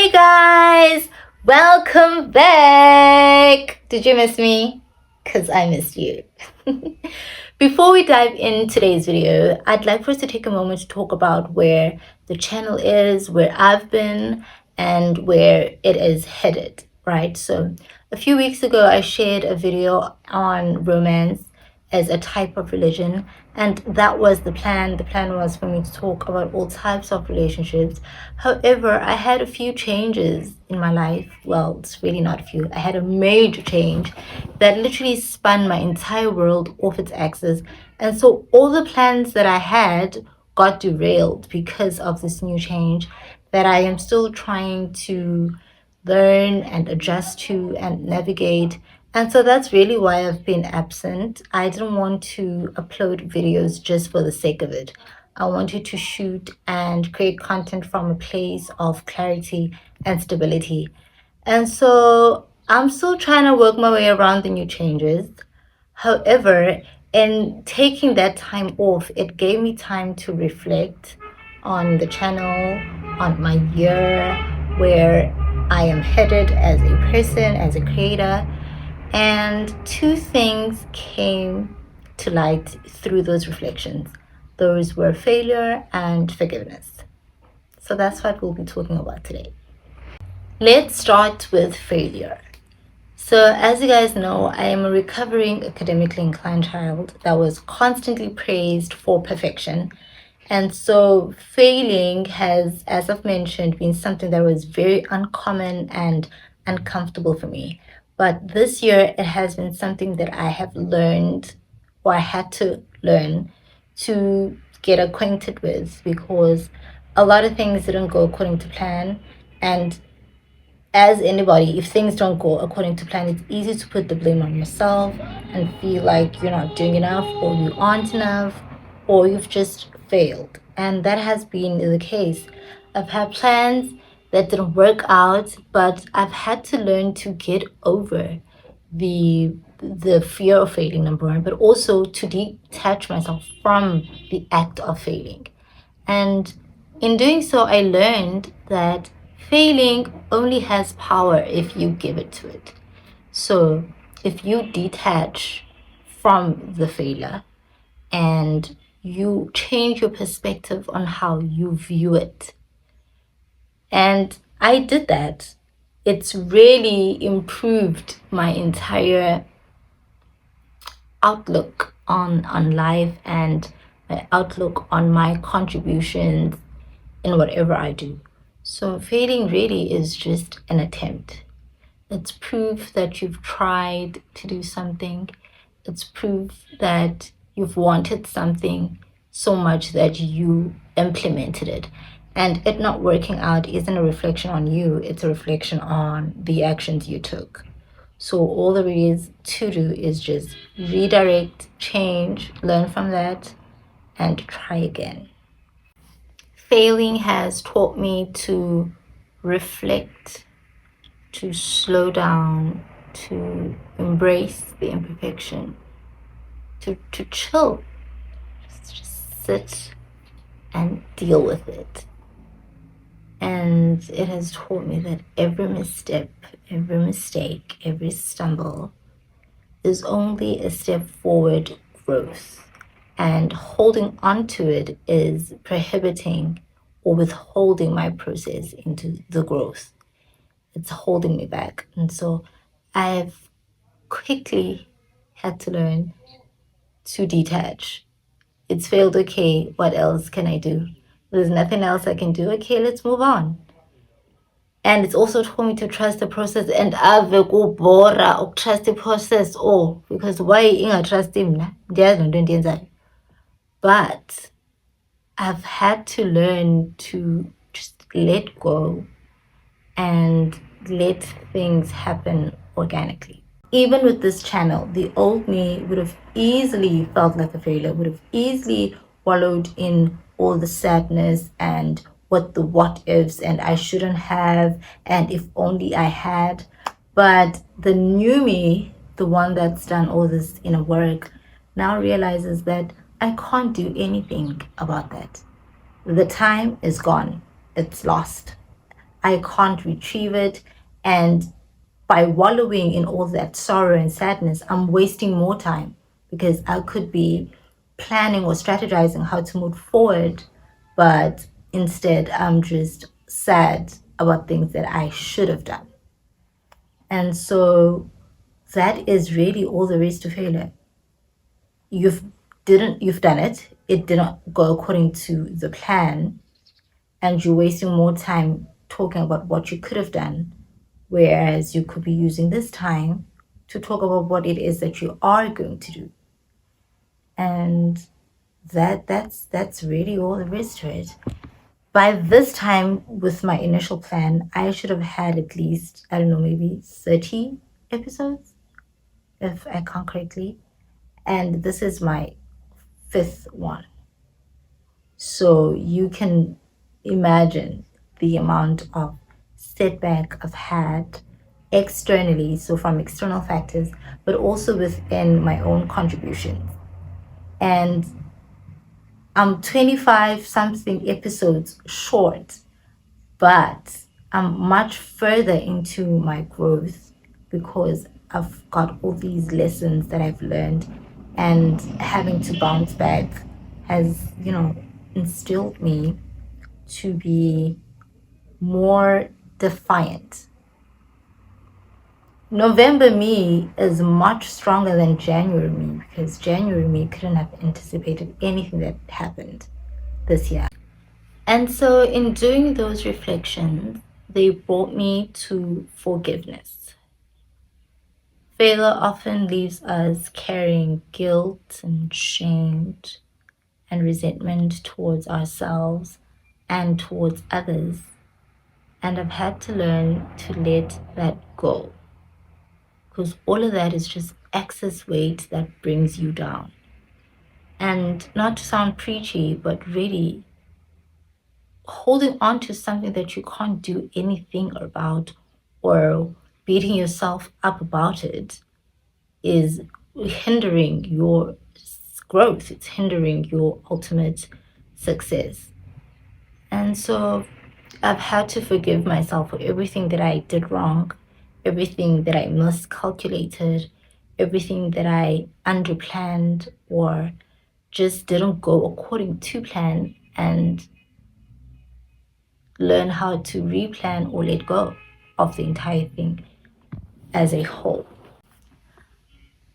Hey guys, welcome back. Did you miss me? Because I missed you. Before we dive in today's video, I'd like for us to take a moment to talk about where the channel is, where I've been, and where it is headed, right? So a few weeks ago, I shared a video on romance as a type of religion, and that was the plan. The plan was for me to talk about all types of relationships. However, I had a few changes in my life. Well, it's really not a few. I had a major change that literally spun my entire world off its axis, and so all the plans that I had got derailed because of this new change that I am still trying to learn and adjust to and navigate. And so that's really why I've been absent. I didn't want to upload videos just for the sake of it. I wanted to shoot and create content from a place of clarity and stability. And so I'm still trying to work my way around the new changes. However, in taking that time off, it gave me time to reflect on the channel, on my year, where I am headed as a person, as a creator. And two things came to light through those reflections. Those were failure and forgiveness. So that's what we'll be talking about today. Let's start with failure. So as you guys know, I am a recovering academically inclined child that was constantly praised for perfection. And so failing has, as I've mentioned, been something that was very uncommon and uncomfortable for me. But this year, it has been something that I have learned, or I had to learn, to get acquainted with, because a lot of things didn't go according to plan. And as anybody, if things don't go according to plan, it's easy to put the blame on yourself and feel like you're not doing enough, or you aren't enough, or you've just failed. And that has been the case. I've had plans that didn't work out, but I've had to learn to get over the fear of failing, number one, but also to detach myself from the act of failing. And in doing so, I learned that failing only has power if you give it to it. So if you detach from the failure and you change your perspective on how you view it. And I did that. It's really improved my entire outlook on life and my outlook on my contributions in whatever I do. So failing really is just an attempt. It's proof that you've tried to do something. It's proof that you've wanted something so much that you implemented it. And it not working out isn't a reflection on you, it's a reflection on the actions you took. So all there is to do is just redirect, change, learn from that, and try again. Failing has taught me to reflect, to slow down, to embrace the imperfection, to chill, just sit and deal with it. And it has taught me that every misstep, every mistake, every stumble is only a step forward growth. And holding on to it is prohibiting or withholding my process into the growth. It's holding me back. And so I've quickly had to learn to detach. It's failed, okay, what else can I do? There's nothing else I can do. Okay, let's move on. And it's also taught me to trust the process. And I've go bora trust the process. Oh, because why inga trust him? But I've had to learn to just let go and let things happen organically. Even with this channel, the old me would have easily felt like a failure, would have easily wallowed in all the sadness and what ifs, and I shouldn't have, and if only I had. But the new me, the one that's done all this inner work, now realizes that I can't do anything about that. The time is gone. It's lost. I can't retrieve it. And by wallowing in all that sorrow and sadness, I'm wasting more time because I could be planning or strategizing how to move forward, but instead I'm just sad about things that I should have done. And so that is really all there is to failure. You've done it. It didn't go according to the plan, and you're wasting more time talking about what you could have done, whereas you could be using this time to talk about what it is that you are going to do. And that's really all there is to it. By this time, with my initial plan, I should have had at least, I don't know, maybe 30 episodes, if I count correctly. And this is my fifth one. So you can imagine the amount of setback I've had externally, so from external factors, but also within my own contributions. And I'm 25 something episodes short, but I'm much further into my growth because I've got all these lessons that I've learned, and having to bounce back has, instilled me to be more defiant. November me is much stronger than January me because January me couldn't have anticipated anything that happened this year. And so, in doing those reflections, they brought me to forgiveness. Failure often leaves us carrying guilt and shame and resentment towards ourselves and towards others. And I've had to learn to let that go, because all of that is just excess weight that brings you down. And not to sound preachy, but really holding on to something that you can't do anything about or beating yourself up about it is hindering your growth. It's hindering your ultimate success. And so I've had to forgive myself for everything that I did wrong, everything that I miscalculated, everything that I underplanned or just didn't go according to plan, and learn how to replan or let go of the entire thing as a whole.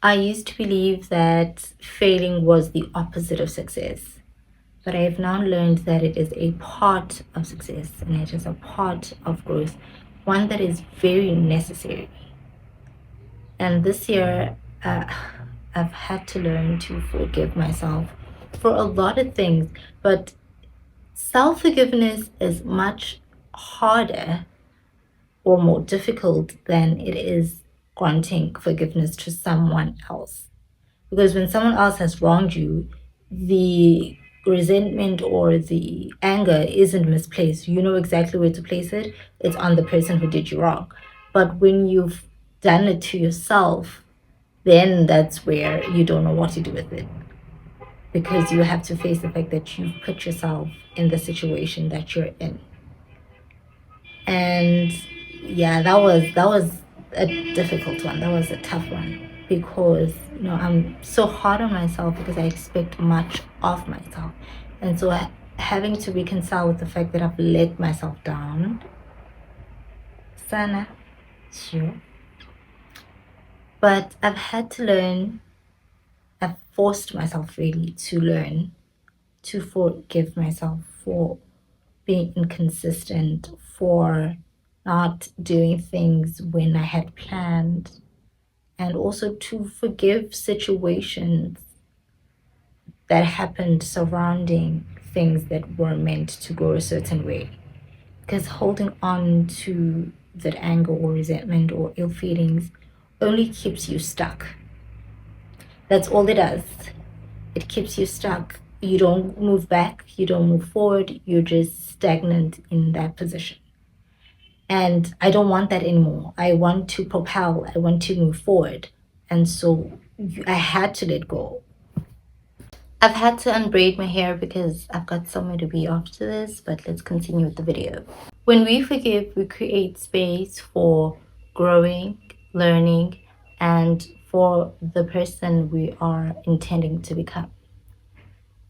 I used to believe that failing was the opposite of success, but I have now learned that it is a part of success and it is a part of growth, one that is very necessary. And this year, I've had to learn to forgive myself for a lot of things, but self forgiveness is much harder or more difficult than it is granting forgiveness to someone else. Because when someone else has wronged you, the resentment or the anger isn't misplaced. You know exactly where to place it. It's on the person who did you wrong. But when you've done it to yourself, then that's where you don't know what to do with it. Because you have to face the fact that you've put yourself in the situation that you're in. And yeah, that was a difficult one. That was a tough one because I'm so hard on myself because I expect much of myself, and so having to reconcile with the fact that I've let myself down. Sana, sure. But I've had to learn. I've forced myself really to learn to forgive myself for being inconsistent, for not doing things when I had planned, and also to forgive situations that happened surrounding things that were meant to go a certain way. Because holding on to that anger or resentment or ill feelings only keeps you stuck. That's all it does. It keeps you stuck. You don't move back, you don't move forward, you're just stagnant in that position. And I don't want that anymore. I want to propel, I want to move forward. And so I had to let go. I've had to unbraid my hair because I've got somewhere to be after this, but let's continue with the video. When we forgive, we create space for growing, learning, and for the person we are intending to become.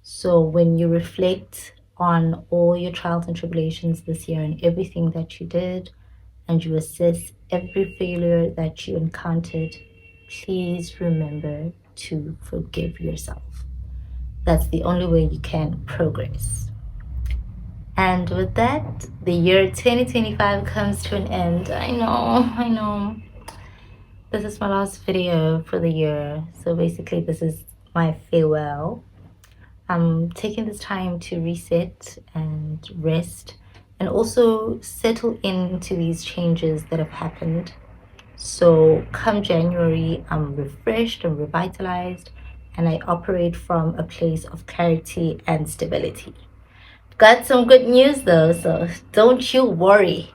So when you reflect on all your trials and tribulations this year and everything that you did, and you assess every failure that you encountered, please remember to forgive yourself. That's the only way you can progress. And with that, the year 2025 comes to an end. I know. This is my last video for the year. So basically, this is my farewell. I'm taking this time to reset and rest and also settle into these changes that have happened. So come January, I'm refreshed and revitalized, and I operate from a place of clarity and stability. Got some good news though, so don't you worry.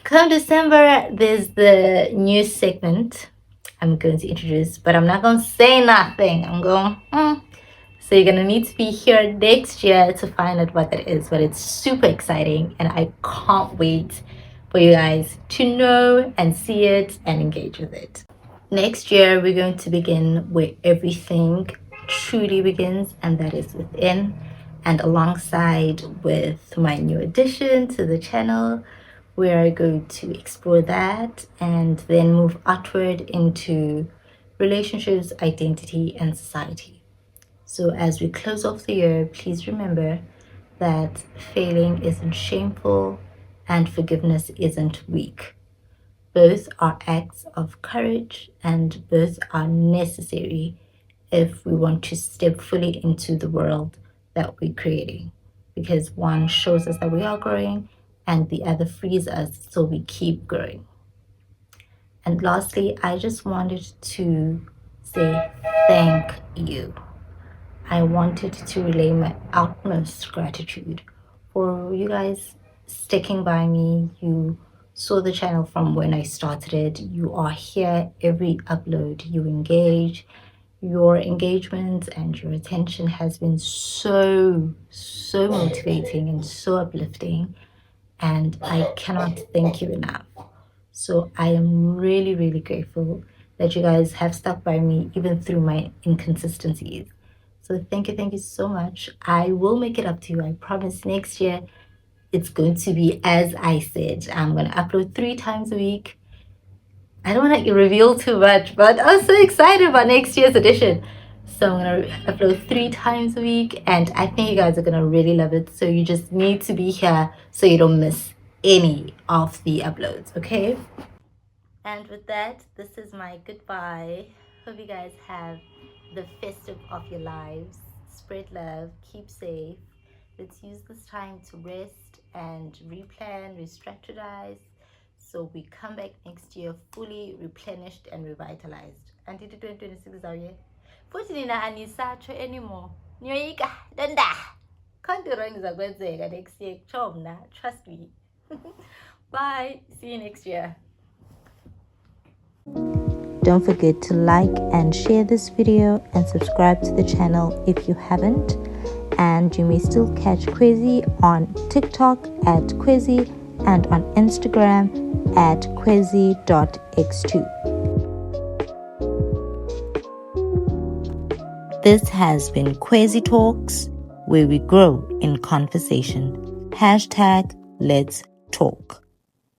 Come December, there's the new segment I'm going to introduce, but I'm not going to say nothing. I'm going, So you're going to need to be here next year to find out what that is, but it's super exciting, and I can't wait for you guys to know and see it and engage with it. Next year, we're going to begin where everything truly begins, and that is within. And alongside with my new addition to the channel, we are going to explore that and then move outward into relationships, identity, and society. So as we close off the year, please remember that failing isn't shameful and forgiveness isn't weak. Both are acts of courage and both are necessary if we want to step fully into the world that we're creating. Because one shows us that we are growing and the other frees us so we keep growing. And lastly, I just wanted to say thank you. I wanted to relay my utmost gratitude for you guys sticking by me. You saw the channel from when I started it. You are here every upload. You engage. Your engagement and your attention has been so motivating and so uplifting. And I cannot thank you enough. So I am really grateful that you guys have stuck by me even through my inconsistencies. So thank you so much. I will make it up to you. I promise next year it's going to be as I said. I'm going to upload 3 times a week. I don't want to reveal too much, but I'm so excited about next year's edition. So I'm going to upload 3 times a week, and I think you guys are going to really love it. So you just need to be here so you don't miss any of the uploads, okay? And with that, this is my goodbye. Hope you guys have the festive of your lives. Spread love, keep safe. Let's use this time to rest and replan, re-strategize, so we come back next year fully replenished and revitalized. Until 2026 is our year. Futhi nina anisatsho anymore. Niyoyika, danda. Can't do wrong next year. Trust me. Bye. See you next year. Don't forget to like and share this video and subscribe to the channel if you haven't. And you may still catch Khwezi on TikTok at Khwezi and on Instagram at Khwezi.x2. This has been Khwezi Talks, where we grow in conversation. #Let's talk.